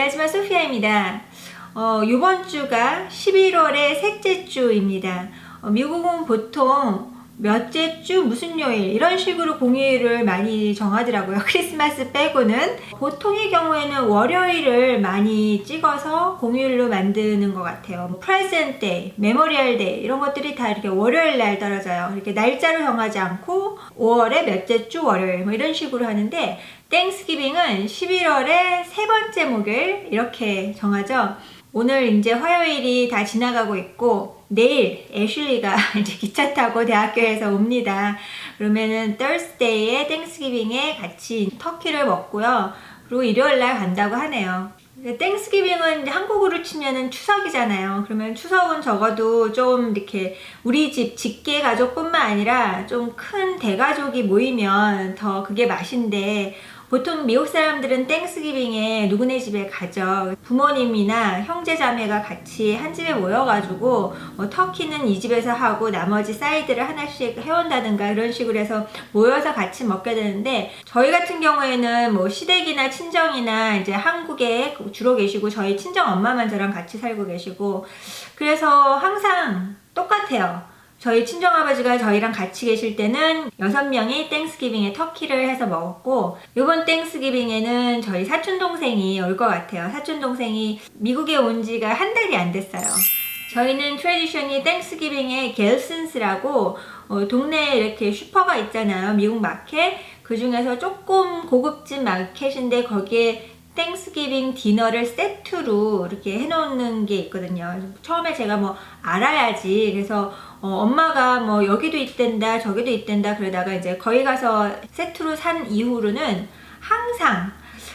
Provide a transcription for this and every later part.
네, 하지만 소피아입니다. 이번 주가 11월의 셋째 주입니다. 미국은 보통 몇째 주 무슨 요일 이런 식으로 공휴일을 많이 정하더라고요. 크리스마스 빼고는. 보통의 경우에는 월요일을 많이 찍어서 공휴일로 만드는 것 같아요. 프레젠트 데이, 메모리얼 데이 이런 것들이 다 이렇게 월요일 날 떨어져요. 이렇게 날짜로 정하지 않고 5월의 몇째 주 월요일 뭐 이런 식으로 하는데, 땡스기빙은 11월의 세 번째 목요일 이렇게 정하죠. 오늘 이제 화요일이 다 지나가고 있고, 내일 애슐리가 이제 기차 타고 대학교에서 옵니다. 그러면은 Thursday에 땡스기빙에 같이 터키를 먹고요. 그리고 일요일날 간다고 하네요. 땡스기빙은 한국으로 치면은 추석이잖아요. 그러면 추석은 적어도 좀 이렇게 우리 집 직계 가족뿐만 아니라 좀 큰 대가족이 모이면 더 그게 맛인데, 보통 미국 사람들은 땡스기빙에 누구네 집에 가죠. 부모님이나 형제자매가 같이 한 집에 모여가지고 터키는 이 집에서 하고 나머지 사이드를 하나씩 해온다든가 이런 식으로 해서 모여서 같이 먹게 되는데, 저희 같은 경우에는 뭐 시댁이나 친정이나 이제 한국에 주로 계시고 저희 친정 엄마만 저랑 같이 살고 계시고, 그래서 항상 똑같아요. 저희 친정아버지가 저희랑 같이 계실 때는 6명이 땡스기빙에 터키를 해서 먹었고, 이번 땡스기빙에는 저희 사촌동생이 올 것 같아요. 사촌동생이 미국에 온 지가 한 달이 안 됐어요. 저희는 트레디션이 땡스기빙에 겔슨스라고 동네에 이렇게 슈퍼가 있잖아요. 미국 마켓. 그 중에서 조금 고급진 마켓인데 거기에 땡스기빙 디너를 세트로 이렇게 해놓는 게 있거든요. 처음에 제가 뭐 알아야지 그래서 엄마가 뭐 여기도 있댄다 저기도 있댄다 그러다가 이제 거기 가서 세트로 산 이후로는 항상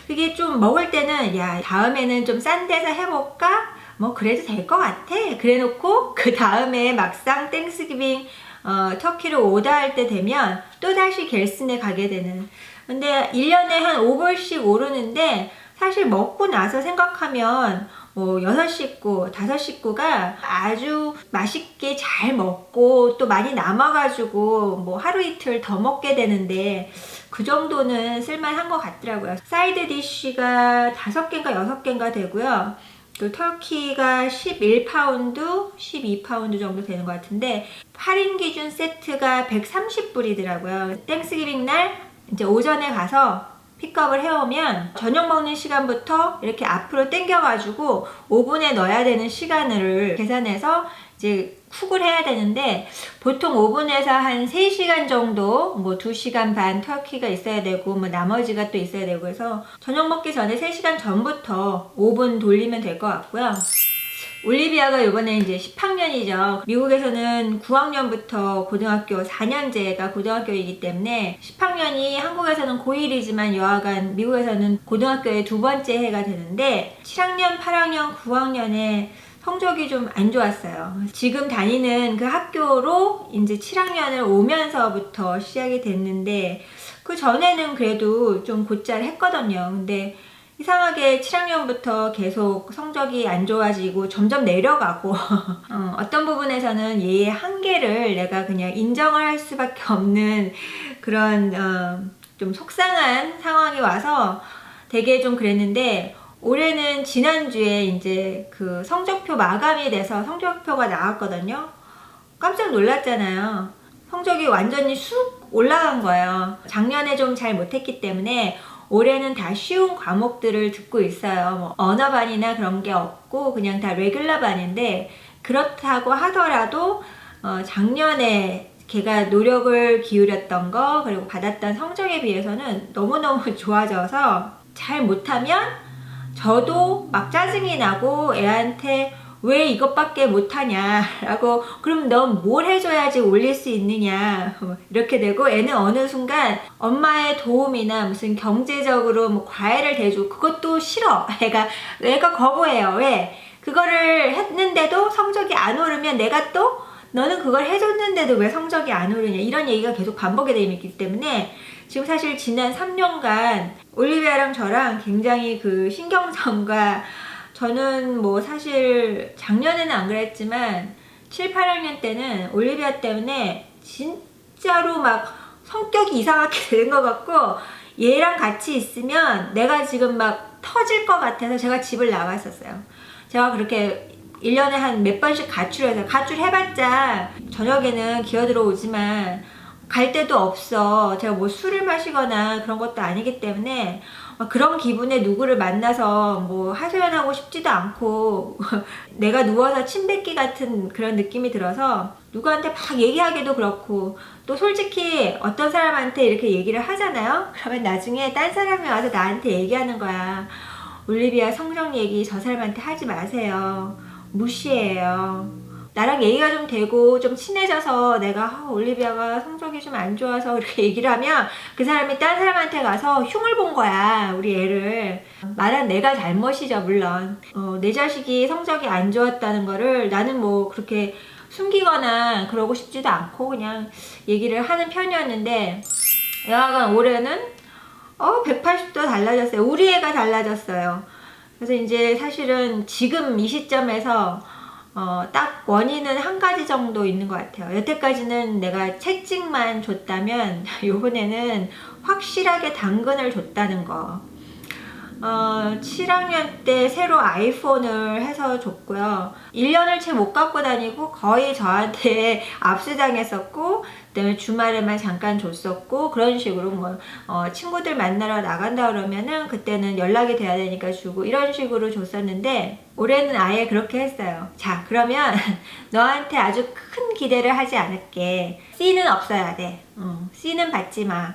그게 좀 먹을 때는 야 다음에는 좀 싼 데서 해볼까? 뭐 그래도 될 것 같아. 그래 놓고 그 다음에 막상 땡스기빙 터키를 오다할 때 되면 또다시 겔슨에 가게 되는. 근데 1년에 한 5불씩 오르는데, 사실 먹고 나서 생각하면 6식구, 5식구가 아주 맛있게 잘 먹고 또 많이 남아가지고 뭐 하루 이틀 더 먹게 되는데, 그 정도는 쓸만한 것 같더라고요. 사이드 디쉬가 5개인가 6개인가 되고요. 그 터키가 11파운드, 12파운드 정도 되는 것 같은데 8인 기준 세트가 130불이더라고요. 땡스기빙 날 이제 오전에 가서 픽업을 해오면 저녁 먹는 시간부터 이렇게 앞으로 당겨가지고 오븐에 넣어야 되는 시간을 계산해서 이제 쿡을 해야 되는데, 보통 오븐에서 한 3시간 정도, 뭐 2시간 반 터키가 있어야 되고 뭐 나머지가 또 있어야 되고 해서 저녁 먹기 전에 3시간 전부터 오븐 돌리면 될 것 같고요. 올리비아가 이번에 이제 10학년이죠. 미국에서는 9학년부터 고등학교 4년제가 고등학교이기 때문에 10학년이 한국에서는 고1이지만 여하간 미국에서는 고등학교의 두 번째 해가 되는데, 7학년, 8학년, 9학년에 성적이 좀 안 좋았어요. 지금 다니는 그 학교로 이제 7학년을 오면서부터 시작이 됐는데, 그 전에는 그래도 좀 곧잘 했거든요. 근데 이상하게 7학년부터 계속 성적이 안 좋아지고 점점 내려가고 어떤 부분에서는 얘의 한계를 내가 그냥 인정을 할 수밖에 없는 그런 좀 속상한 상황이 와서 되게 좀 그랬는데, 올해는 지난주에 이제 그 성적표 마감이 돼서 성적표가 나왔거든요. 깜짝 놀랐잖아요. 성적이 완전히 쑥 올라간 거예요. 작년에 좀 잘 못했기 때문에 올해는 다 쉬운 과목들을 듣고 있어요. 뭐 언어반이나 그런 게 없고 그냥 다 레귤러 반인데, 그렇다고 하더라도 작년에 걔가 노력을 기울였던 거 그리고 받았던 성적에 비해서는 너무너무 좋아져서, 잘 못하면 저도 막 짜증이 나고 애한테 왜 이것밖에 못하냐 라고, 그럼 넌 뭘 해줘야지 올릴 수 있느냐 이렇게 되고, 애는 어느 순간 엄마의 도움이나 무슨 경제적으로 뭐 과외를 대줘 그것도 싫어. 애가 거부해요. 왜? 그거를 했는데도 성적이 안 오르면 내가 또 너는 그걸 해줬는데도 왜 성적이 안 오르냐 이런 얘기가 계속 반복이 되어 있기 때문에, 지금 사실 지난 3년간 올리비아랑 저랑 굉장히 그 신경전과, 저는 뭐 사실 작년에는 안 그랬지만 7, 8학년 때는 올리비아 때문에 진짜로 막 성격이 이상하게 되는 것 같고, 얘랑 같이 있으면 내가 지금 막 터질 것 같아서 제가 집을 나갔었어요. 제가 그렇게 1년에 한 몇 번씩 가출해서, 가출해봤자 저녁에는 기어들어오지만 갈 데도 없어. 제가 뭐 술을 마시거나 그런 것도 아니기 때문에 그런 기분에 누구를 만나서 뭐 하소연하고 싶지도 않고 내가 누워서 침 뱉기 같은 그런 느낌이 들어서 누구한테 막 얘기하기도 그렇고, 또 솔직히 어떤 사람한테 이렇게 얘기를 하잖아요. 그러면 나중에 딴 사람이 와서 나한테 얘기하는 거야. 올리비아 성적 얘기 저 사람한테 하지 마세요. 무시해요. 나랑 얘기가 좀 되고 좀 친해져서 내가 올리비아가 성적이 좀 안 좋아서 이렇게 얘기를 하면 그 사람이 딴 사람한테 가서 흉을 본 거야, 우리 애를. 말한 내가 잘못이죠, 물론. 내 자식이 성적이 안 좋았다는 거를 나는 뭐 그렇게 숨기거나 그러고 싶지도 않고 그냥 얘기를 하는 편이었는데, 여하간 올해는 180도 달라졌어요. 우리 애가 달라졌어요. 그래서 이제 사실은 지금 이 시점에서 딱 원인은 한 가지 정도 있는 것 같아요. 여태까지는 내가 채찍만 줬다면 요번에는 확실하게 당근을 줬다는 거. 7학년 때 새로 아이폰을 해서 줬고요. 1년을 채 못 갖고 다니고 거의 저한테 압수당했었고, 그다음에 주말에만 잠깐 줬었고, 그런 식으로 뭐 친구들 만나러 나간다 그러면은 그때는 연락이 돼야 되니까 주고, 이런 식으로 줬었는데 올해는 아예 그렇게 했어요. 자, 그러면 너한테 아주 큰 기대를 하지 않을게. C는 없어야 돼. C는 받지 마.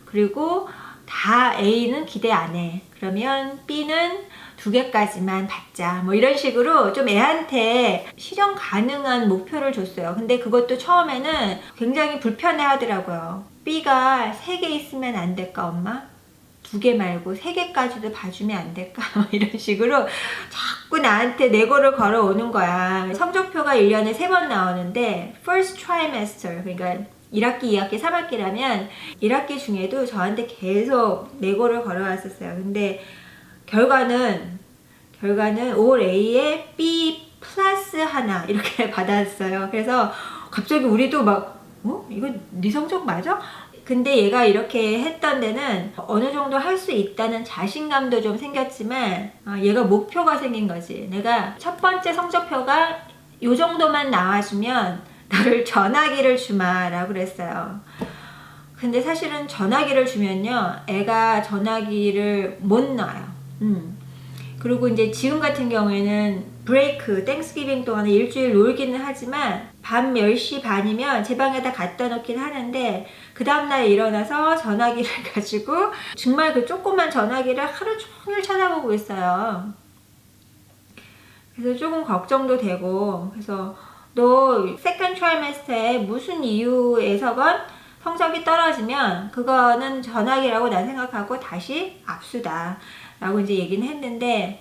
그리고 다 A는 기대 안 해. 그러면 B는 2개까지만 받자. 뭐 이런 식으로 좀 애한테 실현 가능한 목표를 줬어요. 근데 그것도 처음에는 굉장히 불편해 하더라고요. B가 3개 있으면 안 될까, 엄마? 2개 말고 3개까지도 봐주면 안 될까? 이런 식으로 자꾸 나한테 내고를 걸어오는 거야. 성적표가 1년에 3번 나오는데 first trimester, 그러니까 1학기, 2학기, 3학기라면 1학기 중에도 저한테 계속 내고를 걸어왔었어요. 근데 결과는 올 A에 B 플러스 하나 이렇게 받았어요. 그래서 갑자기 우리도 막 이거 네 성적 맞아? 근데 얘가 이렇게 했던 데는 어느 정도 할 수 있다는 자신감도 좀 생겼지만 얘가 목표가 생긴 거지. 내가 첫 번째 성적표가 요 정도만 나와주면 너를 전화기를 주마 라고 그랬어요. 근데 사실은 전화기를 주면요, 애가 전화기를 못 놔요. 그리고 이제 지금 같은 경우에는 브레이크, 땡스기빙 동안에 일주일 놀기는 하지만 밤 10시 반이면 제 방에다 갖다 놓긴 하는데, 그 다음날 일어나서 전화기를 가지고 정말 그 조그만 전화기를 하루 종일 쳐다보고 있어요. 그래서 조금 걱정도 되고, 그래서 너 세컨드 트라이메스터에 무슨 이유에서건 성적이 떨어지면 그거는 전학이라고 난 생각하고 다시 압수다 라고 이제 얘기는 했는데,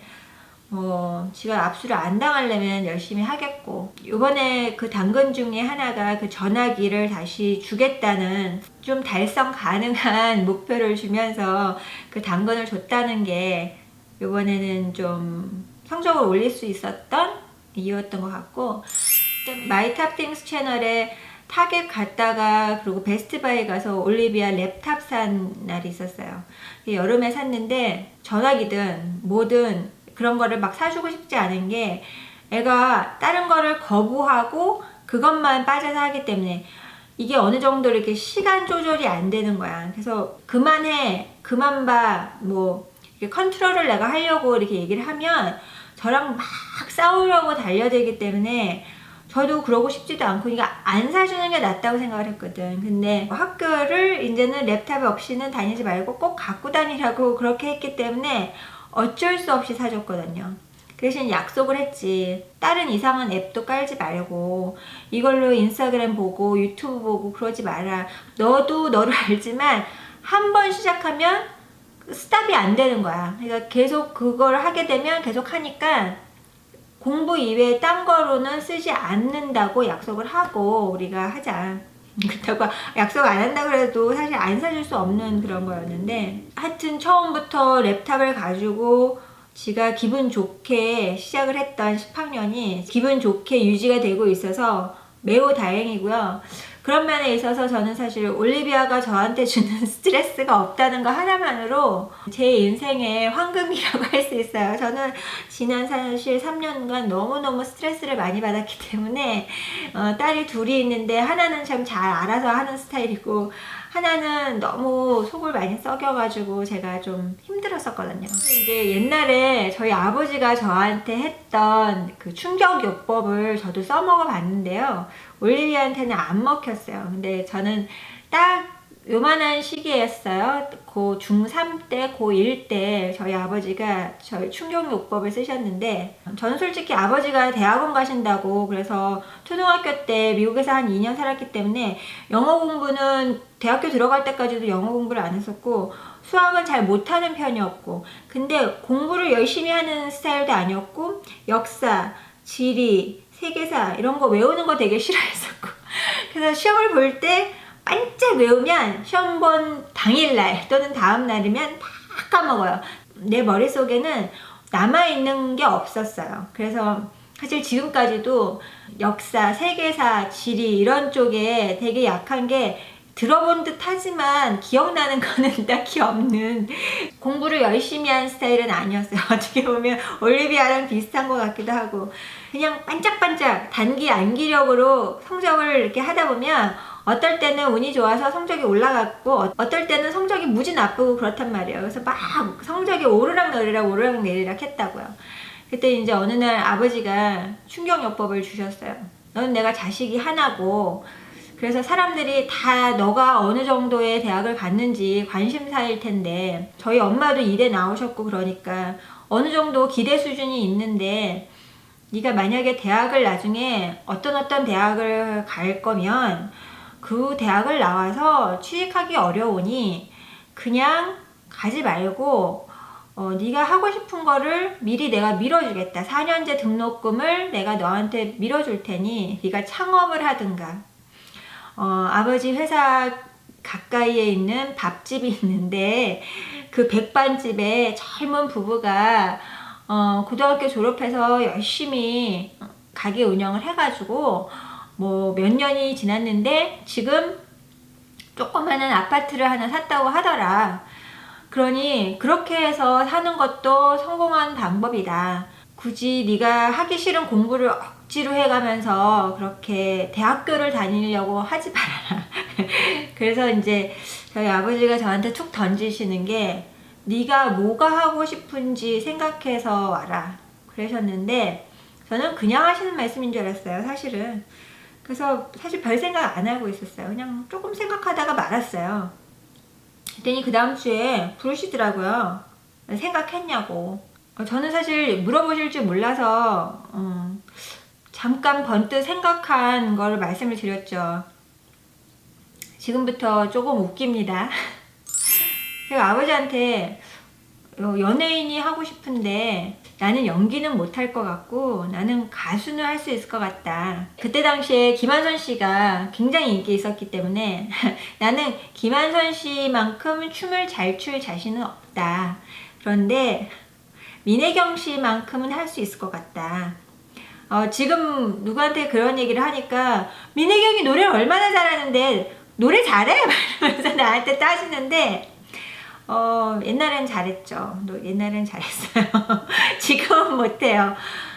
지가 압수를 안 당하려면 열심히 하겠고, 요번에 그 당근 중에 하나가 그 전화기를 다시 주겠다는 좀 달성 가능한 목표를 주면서 그 당근을 줬다는 게 요번에는 좀 성적을 올릴 수 있었던 이유였던 것 같고, 마이 탑띵스 채널에 타겟 갔다가 그리고 베스트바이 가서 올리비아 랩탑 산 날이 있었어요. 여름에 샀는데 전화기든 뭐든 그런 거를 막 사주고 싶지 않은 게, 애가 다른 거를 거부하고 그것만 빠져서 하기 때문에 이게 어느 정도 이렇게 시간 조절이 안 되는 거야. 그래서 그만해, 그만 봐, 뭐 이렇게 컨트롤을 내가 하려고 이렇게 얘기를 하면 저랑 막 싸우려고 달려들기 때문에 저도 그러고 싶지도 않고, 그러니까 안 사주는 게 낫다고 생각을 했거든. 근데 학교를 이제는 랩탑 없이는 다니지 말고 꼭 갖고 다니라고 그렇게 했기 때문에 어쩔 수 없이 사줬거든요. 그 대신 약속을 했지. 다른 이상한 앱도 깔지 말고 이걸로 인스타그램 보고 유튜브 보고 그러지 마라. 너도 너를 알지만 한 번 시작하면 스탑이 안 되는 거야. 그러니까 계속 그걸 하게 되면 계속 하니까 공부 이외에 딴 거로는 쓰지 않는다고 약속을 하고 우리가 하자. 그렇다고 약속 안 한다 그래도 사실 안 사줄 수 없는 그런 거였는데, 하여튼 처음부터 랩탑을 가지고 지가 기분 좋게 시작을 했던 10학년이 기분 좋게 유지가 되고 있어서 매우 다행이고요. 그런 면에 있어서 저는 사실 올리비아가 저한테 주는 스트레스가 없다는 거 하나만으로 제 인생의 황금이라고 할 수 있어요. 저는 지난 사실 3년간 너무너무 스트레스를 많이 받았기 때문에 딸이 둘이 있는데 하나는 참 잘 알아서 하는 스타일이고 하나는 너무 속을 많이 썩여가지고 제가 좀 힘들었었거든요. 이제 옛날에 저희 아버지가 저한테 했던 그 충격요법을 저도 써먹어 봤는데요. 올리비아한테는 안 먹혔어요. 근데 저는 딱 요만한 시기였어요. 고 중3 때, 고1 때 저희 아버지가 저희 충격요법을 쓰셨는데, 저는 솔직히 아버지가 대학원 가신다고 그래서 초등학교 때 미국에서 한 2년 살았기 때문에 영어 공부는 대학교 들어갈 때까지도 영어 공부를 안 했었고 수학은 잘 못하는 편이었고, 근데 공부를 열심히 하는 스타일도 아니었고 역사, 지리, 세계사 이런 거 외우는 거 되게 싫어했었고 그래서 시험을 볼 때 반짝 외우면 시험 본 당일날 또는 다음날이면 다 까먹어요. 내 머릿속에는 남아있는 게 없었어요. 그래서 사실 지금까지도 역사, 세계사, 지리 이런 쪽에 되게 약한 게 들어본 듯 하지만 기억나는 거는 딱히 없는, 공부를 열심히 한 스타일은 아니었어요. 어떻게 보면 올리비아랑 비슷한 것 같기도 하고, 그냥 반짝반짝 단기 암기력으로 성적을 이렇게 하다 보면 어떨 때는 운이 좋아서 성적이 올라갔고 어떨 때는 성적이 무지 나쁘고 그렇단 말이에요. 그래서 막 성적이 오르락 내리락 했다고요. 그때 이제 어느 날 아버지가 충격요법을 주셨어요. 너는 내가 자식이 하나고 그래서 사람들이 다 너가 어느 정도의 대학을 갔는지 관심사일 텐데, 저희 엄마도 이대 나오셨고 그러니까 어느 정도 기대 수준이 있는데 네가 만약에 대학을 나중에 어떤 대학을 갈 거면 그 대학을 나와서 취직하기 어려우니 그냥 가지 말고 네가 하고 싶은 거를 미리 내가 밀어주겠다. 4년제 등록금을 내가 너한테 밀어줄 테니 네가 창업을 하든가, 아버지 회사 가까이에 있는 밥집이 있는데 그 백반집에 젊은 부부가 고등학교 졸업해서 열심히 가게 운영을 해가지고 뭐 몇 년이 지났는데 지금 조그마한 아파트를 하나 샀다고 하더라. 그러니 그렇게 해서 사는 것도 성공한 방법이다. 굳이 네가 하기 싫은 공부를 억지로 해가면서 그렇게 대학교를 다니려고 하지 말아라. 그래서 이제 저희 아버지가 저한테 툭 던지시는 게 네가 뭐가 하고 싶은지 생각해서 와라 그러셨는데, 저는 그냥 하시는 말씀인 줄 알았어요, 사실은. 그래서 사실 별 생각 안 하고 있었어요. 그냥 조금 생각하다가 말았어요. 그랬더니 그 다음 주에 부르시더라고요. 생각했냐고. 저는 사실 물어보실 줄 몰라서 잠깐 번뜩 생각한 거를 말씀을 드렸죠. 지금부터 조금 웃깁니다. 제가 아버지한테 연예인이 하고 싶은데 나는 연기는 못할 것 같고 나는 가수는 할 수 있을 것 같다. 그때 당시에 김한선 씨가 굉장히 인기 있었기 때문에 나는 김한선 씨만큼 춤을 잘 출 자신은 없다. 그런데 민혜경 씨만큼은 할 수 있을 것 같다. 지금 누구한테 그런 얘기를 하니까 민혜경이 노래를 얼마나 잘하는데 노래 잘해? 말하면서 나한테 따지는데 옛날엔 잘했죠. 옛날엔 잘했어요. 지금은 못해요.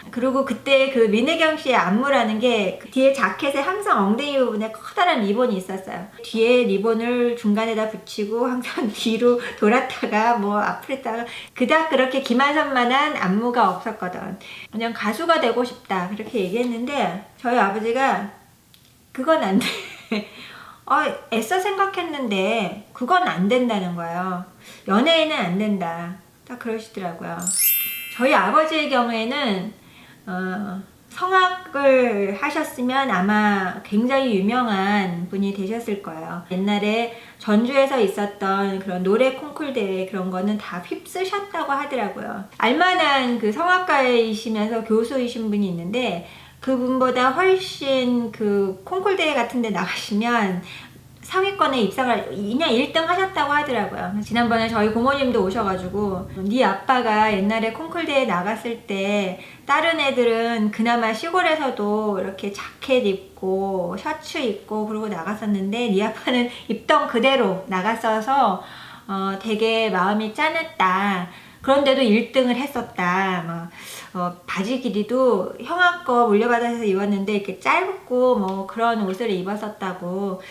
그리고 그때 그 민혜경 씨의 안무라는 게 뒤에 자켓에 항상 엉덩이 부분에 커다란 리본이 있었어요. 뒤에 리본을 중간에다 붙이고 항상 뒤로 돌았다가 뭐 앞으로 했다가 그닥 그렇게 김한선만한 안무가 없었거든. 그냥 가수가 되고 싶다 그렇게 얘기했는데 저희 아버지가 그건 안 돼. 애써 생각했는데 그건 안 된다는 거예요. 연예인은 안 된다. 딱 그러시더라고요. 저희 아버지의 경우에는 성악을 하셨으면 아마 굉장히 유명한 분이 되셨을 거예요. 옛날에 전주에서 있었던 그런 노래 콩쿨 대회 그런 거는 다 휩쓰셨다고 하더라고요. 알만한 그 성악가이시면서 교수이신 분이 있는데 그분보다 훨씬 그 콩쿨 대회 같은 데 나가시면 상위권에 입상을 그냥 1등 하셨다고 하더라고요. 지난번에 저희 고모님도 오셔가지고 네 아빠가 옛날에 콩쿨대에 나갔을 때 다른 애들은 그나마 시골에서도 이렇게 자켓 입고 셔츠 입고 그러고 나갔었는데 네 아빠는 입던 그대로 나갔어서 되게 마음이 짠했다. 그런데도 1등을 했었다. 바지 길이도 형아 거 물려받아서 입었는데 이렇게 짧고 뭐 그런 옷을 입었었다고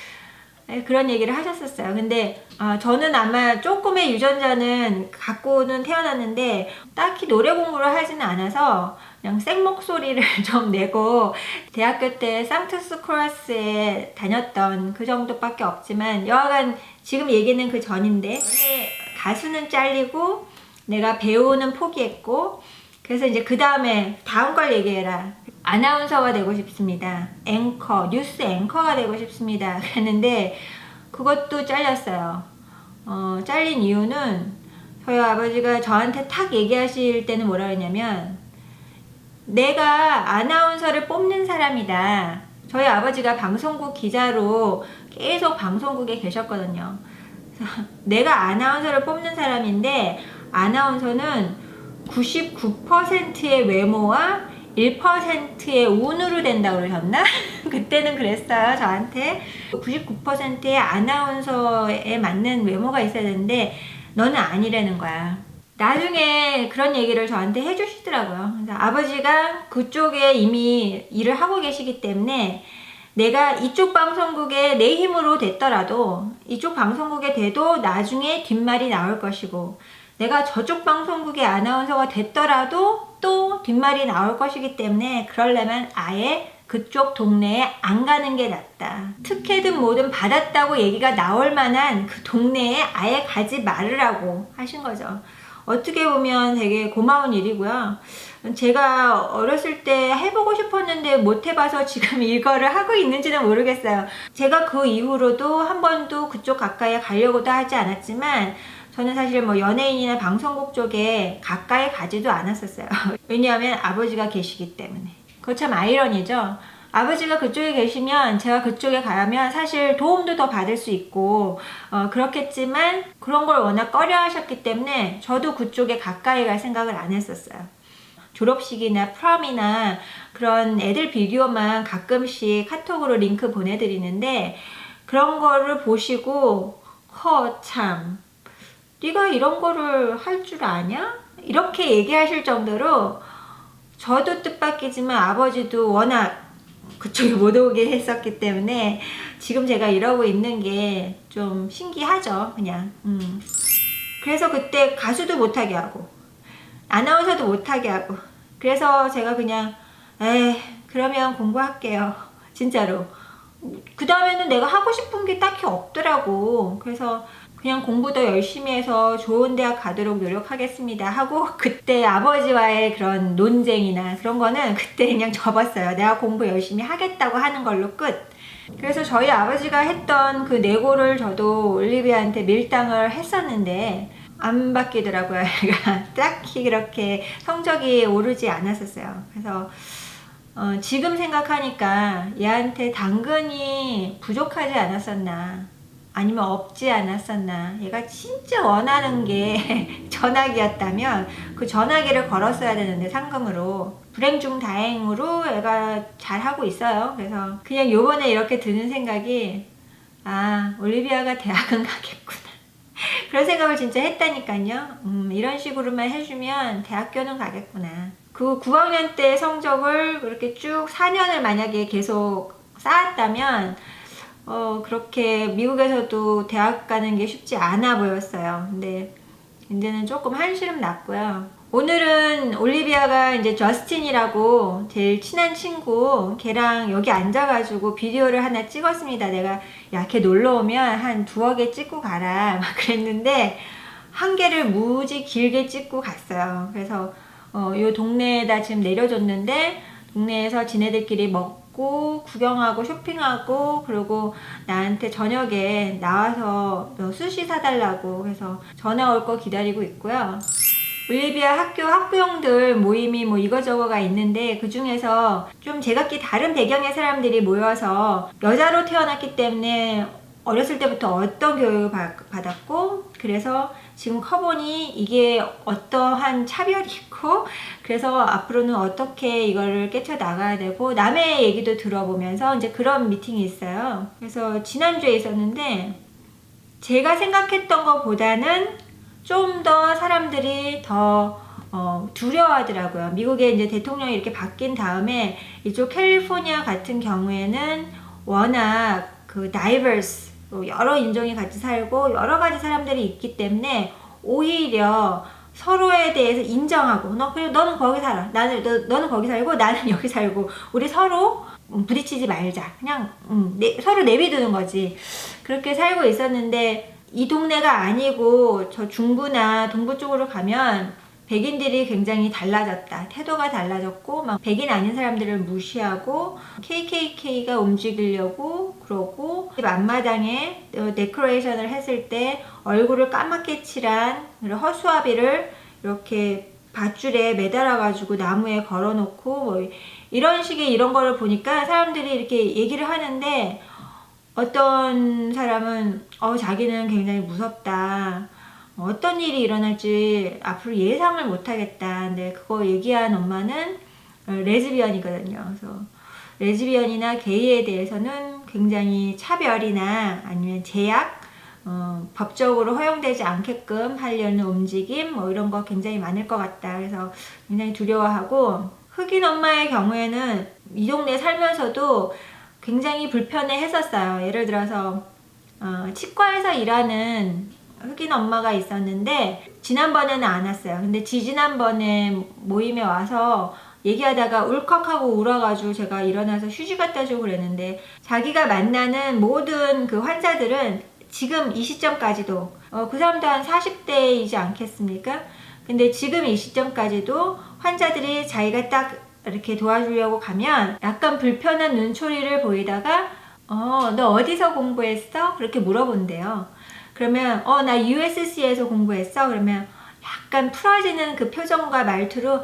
그런 얘기를 하셨었어요. 근데 저는 아마 조금의 유전자는 갖고는 태어났는데 딱히 노래 공부를 하지는 않아서 그냥 생 목소리를 좀 내고 대학교 때 상투스 코러스에 다녔던 그 정도밖에 없지만 여하간 지금 얘기는 그 전인데 가수는 잘리고 내가 배우는 포기했고 그래서 이제 그 다음에 다음 걸 얘기해라. 아나운서가 되고 싶습니다. 앵커, 뉴스 앵커가 되고 싶습니다. 그랬는데 그것도 잘렸어요. 잘린 이유는 저희 아버지가 저한테 탁 얘기하실 때는 뭐라 그랬냐면 내가 아나운서를 뽑는 사람이다. 저희 아버지가 방송국 기자로 계속 방송국에 계셨거든요. 내가 아나운서를 뽑는 사람인데 아나운서는 99%의 외모와 1%의 운으로 된다고 그러셨나? 그때는 그랬어요, 저한테. 99%의 아나운서에 맞는 외모가 있어야 되는데 너는 아니라는 거야. 나중에 그런 얘기를 저한테 해주시더라고요. 그래서 아버지가 그쪽에 이미 일을 하고 계시기 때문에 내가 이쪽 방송국에 내 힘으로 됐더라도 이쪽 방송국에 돼도 나중에 뒷말이 나올 것이고 내가 저쪽 방송국의 아나운서가 됐더라도 또 뒷말이 나올 것이기 때문에 그러려면 아예 그쪽 동네에 안 가는 게 낫다. 특혜든 뭐든 받았다고 얘기가 나올 만한 그 동네에 아예 가지 말으라고 하신 거죠. 어떻게 보면 되게 고마운 일이고요. 제가 어렸을 때 해보고 싶었는데 못 해봐서 지금 이거를 하고 있는지는 모르겠어요. 제가 그 이후로도 한 번도 그쪽 가까이 가려고도 하지 않았지만 저는 사실 뭐 연예인이나 방송국 쪽에 가까이 가지도 않았었어요. 왜냐하면 아버지가 계시기 때문에. 그거 참 아이러니죠. 아버지가 그쪽에 계시면 제가 그쪽에 가면 사실 도움도 더 받을 수 있고 그렇겠지만 그런 걸 워낙 꺼려 하셨기 때문에 저도 그쪽에 가까이 갈 생각을 안 했었어요. 졸업식이나 프롬이나 그런 애들 비디오만 가끔씩 카톡으로 링크 보내드리는데 그런 거를 보시고 참 네가 이런 거를 할 줄 아냐? 이렇게 얘기하실 정도로 저도 뜻밖이지만 아버지도 워낙 그쪽에 못 오게 했었기 때문에 지금 제가 이러고 있는 게 좀 신기하죠, 그냥. 그래서 그때 가수도 못하게 하고 아나운서도 못하게 하고 그래서 제가 그냥 그러면 공부할게요, 진짜로. 그 다음에는 내가 하고 싶은 게 딱히 없더라고. 그래서 그냥 공부 더 열심히 해서 좋은 대학 가도록 노력하겠습니다 하고 그때 아버지와의 그런 논쟁이나 그런 거는 그때 그냥 접었어요. 내가 공부 열심히 하겠다고 하는 걸로 끝. 그래서 저희 아버지가 했던 그 내고를 저도 올리비아한테 밀당을 했었는데 안 바뀌더라고요. 얘가 딱히 그렇게 성적이 오르지 않았었어요. 그래서 지금 생각하니까 얘한테 당근이 부족하지 않았었나 아니면 없지 않았었나. 얘가 진짜 원하는 게 전화기였다면 그 전화기를 걸었어야 되는데 상금으로. 불행 중 다행으로 얘가 잘하고 있어요. 그래서 그냥 요번에 이렇게 드는 생각이 올리비아가 대학은 가겠구나. 그런 생각을 진짜 했다니까요. 이런 식으로만 해주면 대학교는 가겠구나. 그 9학년 때 성적을 그렇게 쭉 4년을 만약에 계속 쌓았다면 그렇게 미국에서도 대학 가는 게 쉽지 않아 보였어요. 근데 이제는 조금 한시름 났고요. 오늘은 올리비아가 이제 저스틴이라고 제일 친한 친구 걔랑 여기 앉아가지고 비디오를 하나 찍었습니다. 내가 야, 걔 놀러 오면 한 2여 개 찍고 가라 막 그랬는데 한 개를 무지 길게 찍고 갔어요. 그래서 요 동네에다 지금 내려줬는데 동네에서 지네들끼리 먹고 구경하고 쇼핑하고 그리고 나한테 저녁에 나와서 수시 사달라고 해서 전화 올 거 기다리고 있고요. 올리비아 학교 학부형들 모임이 뭐 이거저거가 있는데 그 중에서 좀 제각기 다른 배경의 사람들이 모여서 여자로 태어났기 때문에 어렸을 때부터 어떤 교육을 받았고, 그래서 지금 커보니 이게 어떠한 차별이 있고, 그래서 앞으로는 어떻게 이거를 깨쳐 나가야 되고, 남의 얘기도 들어보면서 이제 그런 미팅이 있어요. 그래서 지난주에 있었는데, 제가 생각했던 것보다는 좀 더 사람들이 더 두려워하더라고요. 미국의 이제 대통령이 이렇게 바뀐 다음에 이쪽 캘리포니아 같은 경우에는 워낙 그 다이버스, 여러 인종이 같이 살고 여러 가지 사람들이 있기 때문에 오히려 서로에 대해서 인정하고, 너는 거기 살아, 너는 거기 살고 나는 여기 살고, 우리 서로 부딪히지 말자, 그냥 서로 내비두는 거지. 그렇게 살고 있었는데, 이 동네가 아니고 저 중부나 동부 쪽으로 가면 백인들이 굉장히 달라졌다. 태도가 달라졌고, 막 백인 아닌 사람들을 무시하고 KKK가 움직이려고 그러고, 집 앞마당에 데코레이션을 했을 때 얼굴을 까맣게 칠한 허수아비를 이렇게 밧줄에 매달아 가지고 나무에 걸어 놓고, 뭐 이런 식의 이런 거를 보니까 사람들이 이렇게 얘기를 하는데, 어떤 사람은 자기는 굉장히 무섭다, 어떤 일이 일어날지 앞으로 예상을 못하겠다. 근데 그거 얘기한 엄마는 레즈비언이거든요. 그래서 레즈비언이나 게이에 대해서는 굉장히 차별이나 아니면 제약, 법적으로 허용되지 않게끔 하려는 움직임, 뭐 이런 거 굉장히 많을 것 같다. 그래서 굉장히 두려워하고, 흑인 엄마의 경우에는 이 동네에 살면서도 굉장히 불편해 했었어요. 예를 들어서 치과에서 일하는 흑인 엄마가 있었는데, 지난번에는 안 왔어요. 근데 지지난번에 모임에 와서 얘기하다가 울컥하고 울어가지고 제가 일어나서 휴지 갖다 주고 그랬는데, 자기가 만나는 모든 그 환자들은 지금 이 시점까지도 그 사람도 한 40대이지 않겠습니까? 근데 지금 이 시점까지도 환자들이 자기가 딱 이렇게 도와주려고 가면 약간 불편한 눈초리를 보이다가 너 어디서 공부했어? 그렇게 물어본대요. 그러면 나 USC에서 공부했어? 그러면 약간 풀어지는 그 표정과 말투로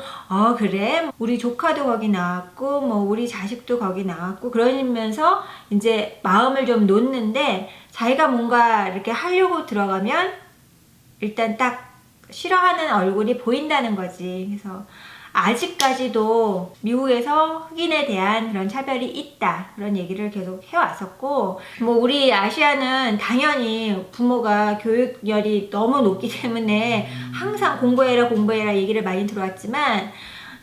그래? 우리 조카도 거기 나왔고, 뭐 우리 자식도 거기 나왔고, 그러면서 이제 마음을 좀 놓는데, 자기가 뭔가 이렇게 하려고 들어가면 일단 딱 싫어하는 얼굴이 보인다는 거지. 그래서 아직까지도 미국에서 흑인에 대한 그런 차별이 있다, 그런 얘기를 계속 해왔었고, 뭐 우리 아시아는 당연히 부모가 교육열이 너무 높기 때문에 항상 공부해라 얘기를 많이 들어왔지만,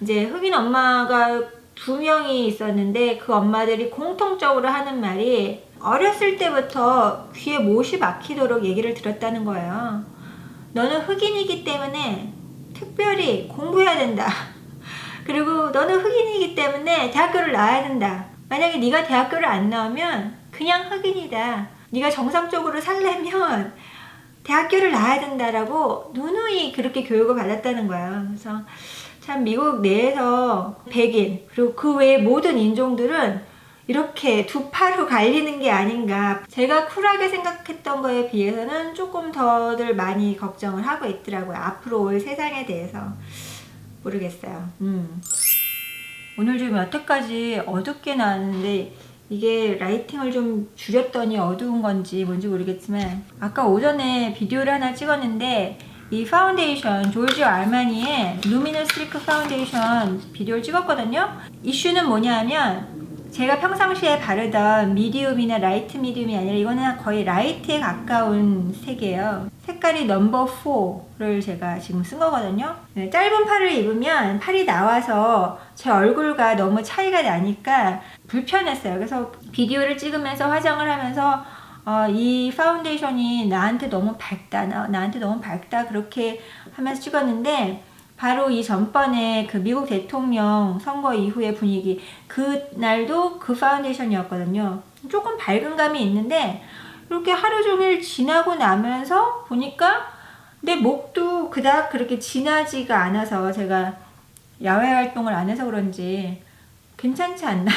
이제 흑인 엄마가 2명이 있었는데 그 엄마들이 공통적으로 하는 말이, 어렸을 때부터 귀에 못이 막히도록 얘기를 들었다는 거예요. 너는 흑인이기 때문에 특별히 공부해야 된다. 그리고 너는 흑인이기 때문에 대학교를 나와야 된다. 만약에 네가 대학교를 안 나오면 그냥 흑인이다. 네가 정상적으로 살려면 대학교를 나와야 된다라고 누누이 그렇게 교육을 받았다는 거예요. 그래서 참 미국 내에서 백인, 그리고 그 외의 모든 인종들은 이렇게 두 파로 갈리는 게 아닌가. 제가 쿨하게 생각했던 거에 비해서는 조금 더들 많이 걱정을 하고 있더라고요. 앞으로 올 세상에 대해서. 모르겠어요. 오늘 좀 여태까지 어둡게 나왔는데, 이게 라이팅을 좀 줄였더니 어두운 건지 뭔지 모르겠지만, 아까 오전에 비디오를 하나 찍었는데, 이 파운데이션, 조지오 알마니의 루미너스 리크 파운데이션 비디오를 찍었거든요. 이슈는 뭐냐면, 제가 평상시에 바르던 미디움이나 라이트 미디움이 아니라 이거는 거의 라이트에 가까운 색이에요. 색깔이 넘버 4를 제가 지금 쓴 거거든요. 네, 짧은 팔을 입으면 팔이 나와서 제 얼굴과 너무 차이가 나니까 불편했어요. 그래서 비디오를 찍으면서 화장을 하면서 이 파운데이션이 나한테 너무 밝다, 나한테 너무 밝다, 그렇게 하면서 찍었는데, 바로 이 전번에 그 미국 대통령 선거 이후의 분위기, 그날도 그 파운데이션이었거든요. 조금 밝은 감이 있는데, 이렇게 하루 종일 지나고 나면서 보니까 내 목도 그닥 그렇게 진하지가 않아서, 제가 야외 활동을 안 해서 그런지 괜찮지 않나요?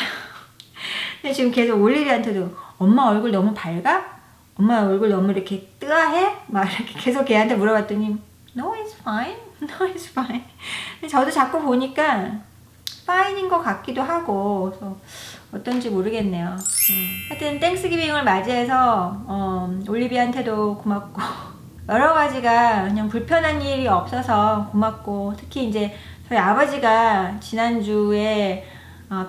근데 지금 계속 올리비한테도 엄마 얼굴 너무 밝아? 엄마 얼굴 너무 이렇게 뜨아해? 막 이렇게 계속 걔한테 물어봤더니 No, it's fine. No, it's fine. 근데 저도 자꾸 보니까 파인인 것 같기도 하고, 그래서 어떤지 모르겠네요. 하여튼 땡스기빙을 맞이해서 올리비아한테도 고맙고 여러 가지가 그냥 불편한 일이 없어서 고맙고, 특히 이제 저희 아버지가 지난주에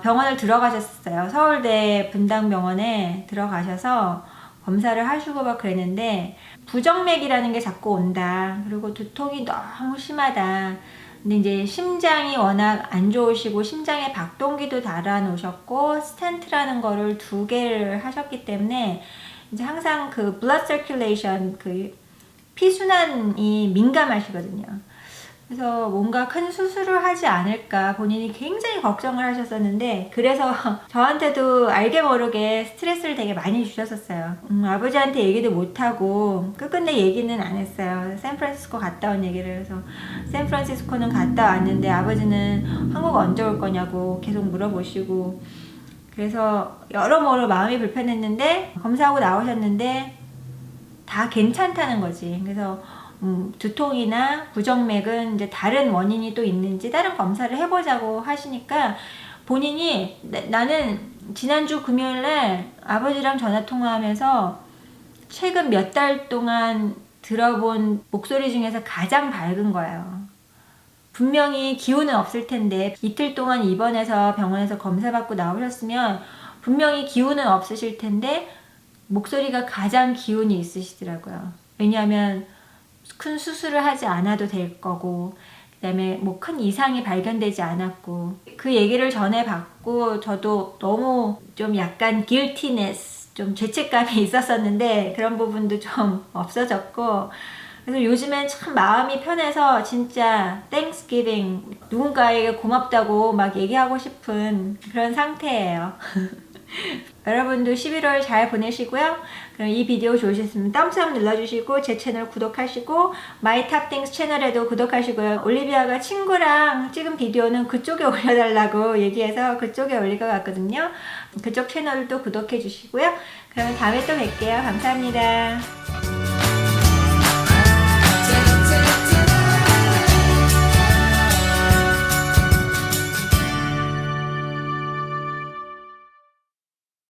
병원을 들어가셨어요. 서울대 분당병원에 들어가셔서 검사를 하시고 막 그랬는데 부정맥이라는 게 자꾸 온다. 그리고 두통이 너무 심하다. 근데 이제 심장이 워낙 안 좋으시고 심장에 박동기도 달아놓으셨고 스텐트라는 거를 2개를 하셨기 때문에 이제 항상 그 blood circulation, 그 피순환이 민감하시거든요. 그래서 뭔가 큰 수술을 하지 않을까 본인이 굉장히 걱정을 하셨었는데, 그래서 저한테도 알게 모르게 스트레스를 되게 많이 주셨었어요. 아버지한테 얘기도 못하고 끝끝내 얘기는 안 했어요. 샌프란시스코 갔다 온 얘기를 해서, 샌프란시스코는 갔다 왔는데 아버지는 한국 언제 올 거냐고 계속 물어보시고, 그래서 여러모로 마음이 불편했는데 검사하고 나오셨는데 다 괜찮다는 거지. 그래서 두통이나 부정맥은 이제 다른 원인이 또 있는지 다른 검사를 해보자고 하시니까 본인이 나는 지난주 금요일날 아버지랑 전화 통화하면서 최근 몇 달 동안 들어본 목소리 중에서 가장 밝은 거예요. 분명히 기운은 없을 텐데 이틀 동안 입원해서 병원에서 검사받고 나오셨으면 분명히 기운은 없으실 텐데 목소리가 가장 기운이 있으시더라고요. 왜냐하면 큰 수술을 하지 않아도 될 거고, 그 다음에 뭐 큰 이상이 발견되지 않았고, 그 얘기를 전해 받고 저도 너무 좀 약간 guiltiness, 좀 죄책감이 있었었는데 그런 부분도 좀 없어졌고, 그래서 요즘엔 참 마음이 편해서 진짜 땡스기빙, 누군가에게 고맙다고 막 얘기하고 싶은 그런 상태예요. 여러분도 11월 잘 보내시고요. 그럼 이 비디오 좋으셨으면 덤스업 눌러주시고 제 채널 구독하시고 마이탑띵스 채널에도 구독하시고요. 올리비아가 친구랑 찍은 비디오는 그쪽에 올려달라고 얘기해서 그쪽에 올릴 것 같거든요. 그쪽 채널도 구독해 주시고요. 그럼 다음에 또 뵐게요. 감사합니다.